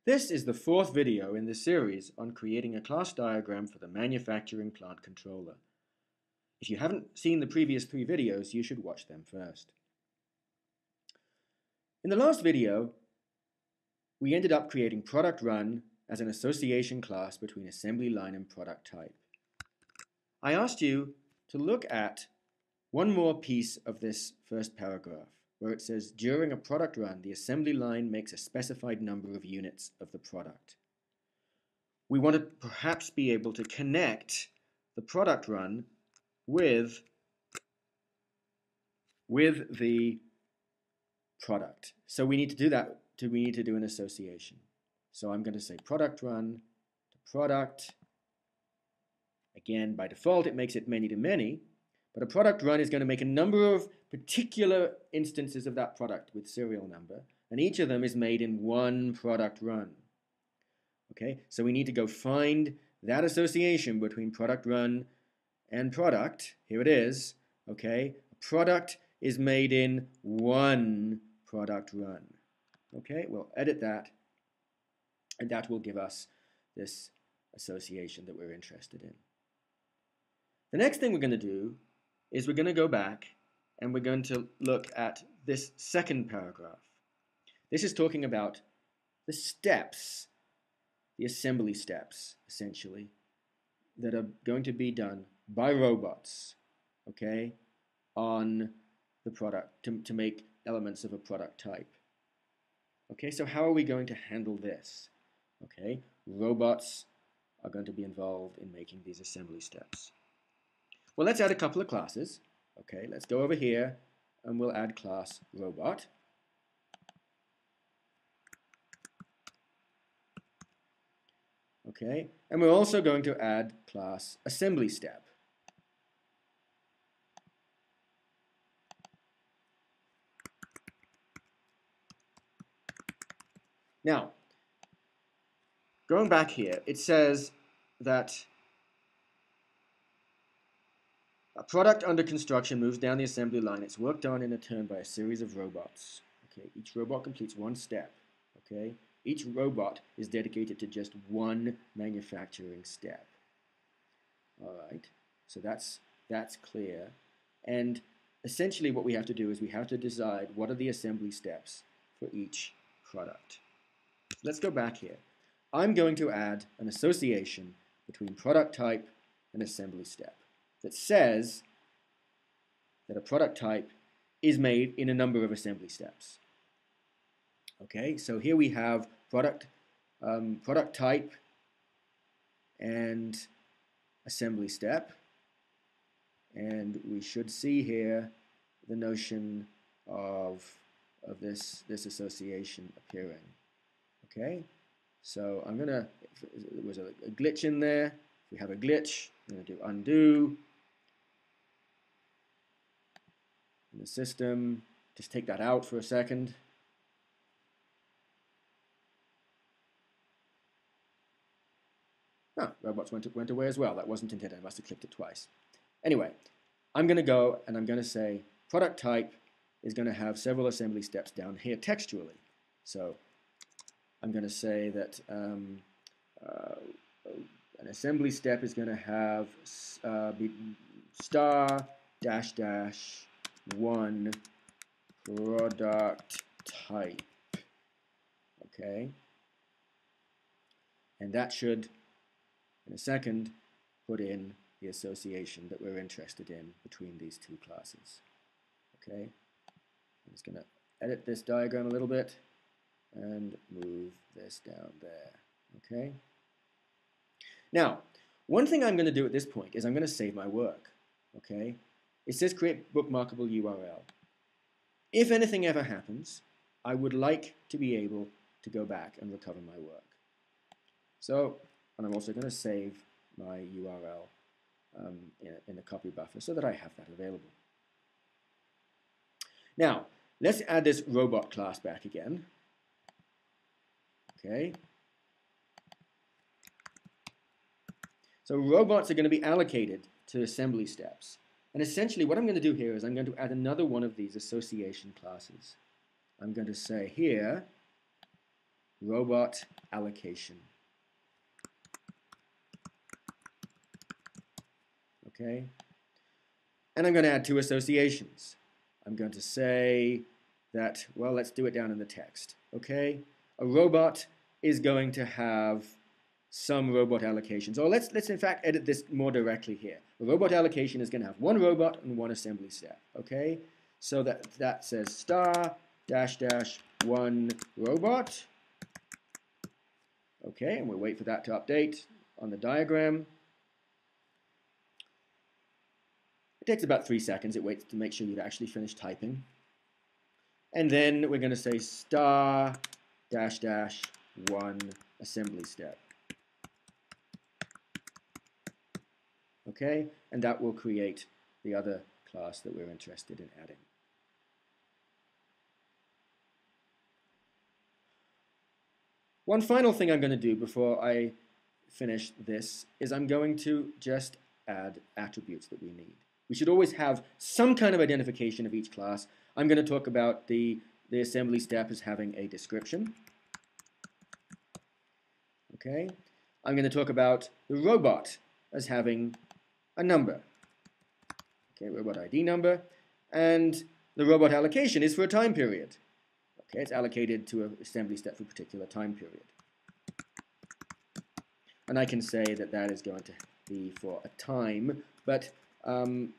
This is the fourth video in the series on creating a class diagram for the manufacturing plant controller. If you haven't seen the previous 3 videos, you should watch them first. In the last video, we ended up creating product run as an association class between assembly line and product type. I asked you to look at one more piece of this first paragraph, where it says, during a product run, the assembly line makes a specified number of units of the product. We want to perhaps be able to connect the product run with the product. So we need to do that. We need to do an association. So I'm going to say product run to product. Again, by default, it makes it many to many. But a product run is going to make a number of particular instances of that product with serial number, and each of them is made in one product run. Okay, so we need to go find that association between product run and product. Here it is. Okay, a product is made in one product run. Okay, we'll edit that, and that will give us this association that we're interested in. The next thing we're going to do is we're going to go back and we're going to look at this second paragraph. This is talking about the steps, the assembly steps, essentially, that are going to be done by robots, okay, on the product to make elements of a product type. Okay, so how are we going to handle this? Okay, robots are going to be involved in making these assembly steps. Well, let's add a couple of classes. Okay, let's go over here and we'll add class robot. Okay, and we're also going to add class assembly step. Now, going back here, it says that a product under construction moves down the assembly line. It's worked on in a turn by a series of robots. Okay, each robot completes one step. Okay, each robot is dedicated to just one manufacturing step. All right, so that's clear. And essentially what we have to do is we have to decide what are the assembly steps for each product. Let's go back here. I'm going to add an association between product type and assembly step that says that a product type is made in a number of assembly steps. Okay, so here we have product type and assembly step, and we should see here the notion of this association appearing. Okay, so I'm gonna, there was a glitch in there. If we have a glitch, I'm going to do undo in the system. Just take that out for a second. Oh, robots went away as well. That wasn't intended. I must have clicked it twice. Anyway, I'm going to go and I'm going to say product type is going to have several assembly steps down here textually. So I'm going to say that an assembly step is going to have be star dash dash one product type. Okay, and that should, in a second, put in the association that we're interested in between these two classes. Okay, I'm just going to edit this diagram a little bit and move this down there. Okay. Now, one thing I'm going to do at this point is I'm going to save my work. Okay, it says create bookmarkable URL. If anything ever happens, I would like to be able to go back and recover my work. So, and I'm also going to save my URL in the copy buffer so that I have that available. Now, let's add this robot class back again. Okay. So robots are going to be allocated to assembly steps. And essentially what I'm going to do here is I'm going to add another one of these association classes. I'm going to say here robot allocation. Okay? And I'm going to add two associations. I'm going to say that, well, let's do it down in the text. Okay? A robot is going to have some robot allocations. Or let's in fact edit this more directly here. A robot allocation is going to have one robot and one assembly step. Okay? So that says star dash dash one robot. Okay, and we'll wait for that to update on the diagram. It takes about 3 seconds. It waits to make sure you've actually finished typing. And then we're going to say star dash dash one assembly step. Okay, and that will create the other class that we're interested in adding. One final thing I'm going to do before I finish this is I'm going to just add attributes that we need. We should always have some kind of identification of each class. I'm going to talk about the assembly step as having a description. Okay. I'm going to talk about the robot as having a number. Okay, robot ID number. And the robot allocation is for a time period. Okay, it's allocated to an assembly step for a particular time period. And I can say that that is going to be for a time, but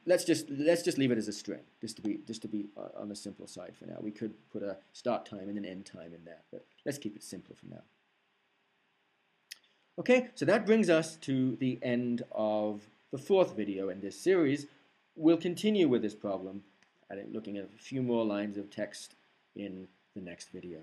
let's just leave it as a string, just to be on the simple side for now. We could put a start time and an end time in there, but let's keep it simple for now. Okay, so that brings us to the end of the 4th video in this series. We'll continue with this problem, looking at a few more lines of text in the next video.